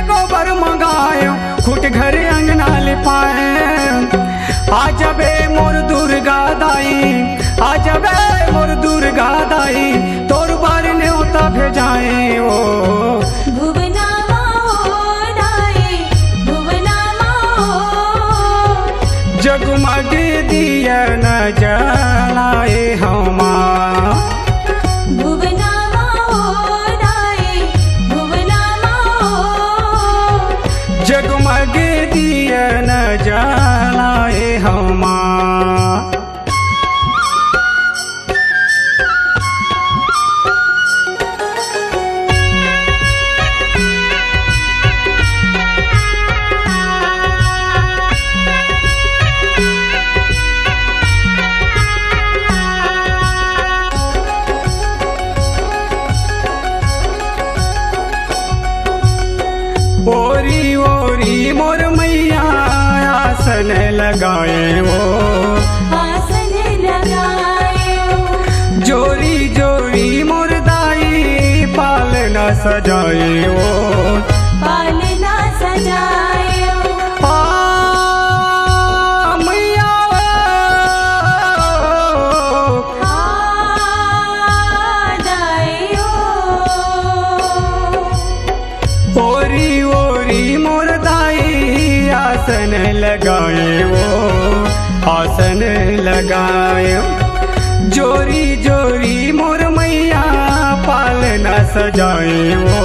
गोबर मंगायो खुट घर अंगना लिपाए। आ जबे मोर दुर्गा दाई, आ जबे मोर दुर्गा दाई, तोर बार न्योता भेजाए ओ भुवना माओ दाई, भुवना माओ। जगमग दिया न जलाए हमा। भुवना माओ दाई, भुवना माओ। जगमग दिया न जलाए हमा। ओरी ओरी मोर मैया आसन लगाए वो, आसन लगाए ओ। जोरी जोरी मोर दाई पालना सजाए वो। पालना सजाए ओ। आ मैया दाई ओ। ओरी ओरी मोर दाई आसन लगाए वो, आसन लगाए। जोरी जोरी मोर मैया पालना सजाए वो,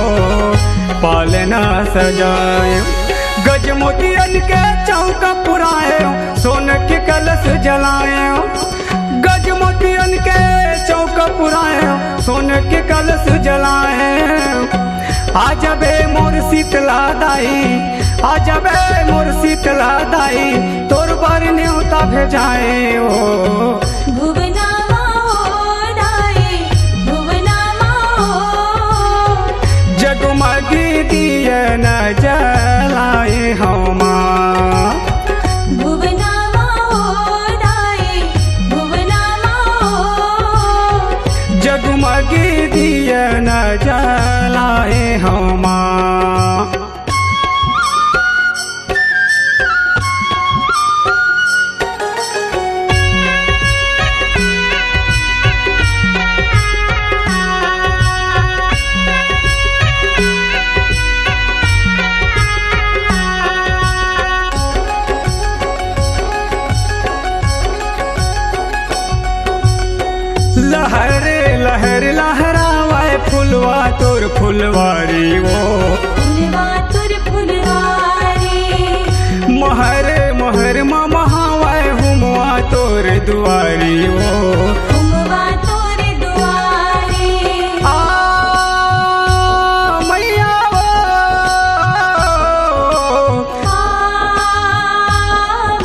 पालना सजाए। गज मोतियन के चौका पुराए, सोन के कलश जलाए। गज मोतियन के चौका पुराए, सोन के कलश जलाए। आ जबे मोर शीतला दाई, आ जबे मोर शीतला दाई, तोर बार न्योता भेजाए ओ भुवना माओ दाई, भुवना माओ। जगमग दिया न जलाए हमा। भुवना माओ दाई, भुवना माओ। जगमग दिया न जलाए हमा। लहर लहर लहरावाए फुलवा तोर फुलवारी वो। फुलवा तुर फुलवारी। महर महर महावाए हुमवा तोर दुआरी वो। हुमवा तोर दुआरी। आ मैया वो।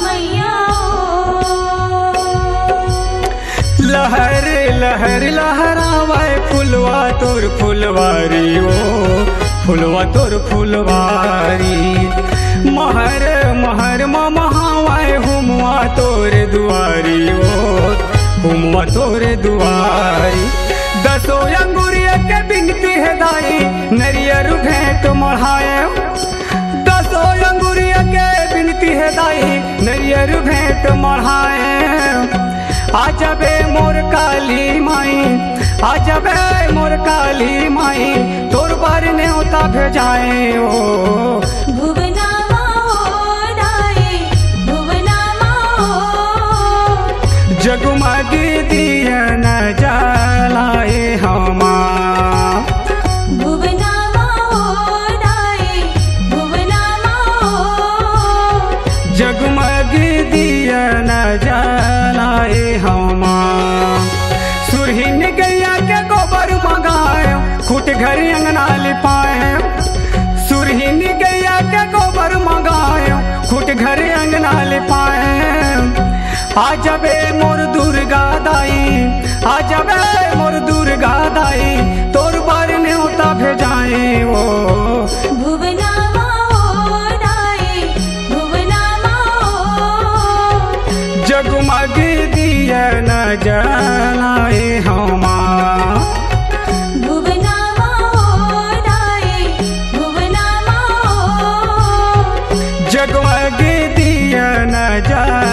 मैया लहर लहर लहरावाए फुलवा तोर फुलवारी वो, फुलवा तोर फुलवारी। महर महर महावाए हुमवा तोर दुआरी वो, हुमवा तोर दुआरी। दसो अंगुरिया के बिनती है दाई, नरियर भेंट मढ़ाए। दसो अंगुरिया के बिनती है दाई, नरियर भेंट मढ़ाए। आ जबे मोर काली माई, आ जबे मोर काली माई, तोर बार न्योता भेजाए ओ भुवना माओ दाई, भुवना माओ। जगमग दिया न जलाए हमा। भुवना माओ दाई, भुवना माओ। जगमग दिया न जलाए हमा। सुरहीन गैया के गोबर मंगाए खुट घर अंगना लिपाए। सुरहीन गैया के गोबर मंगाए खुट घर अंगना लिपाए। आ जबे मोर दुर्गा दाई, आ जबे मोर दुर्गा दाई, तोर बार न्योता भेजाए ओ भुवना माओ दाई, भुवना माओ। जगमग दिया न जलाए हमा। भुवना माओ दाई, भुवना माओ। जगमग दिया न जा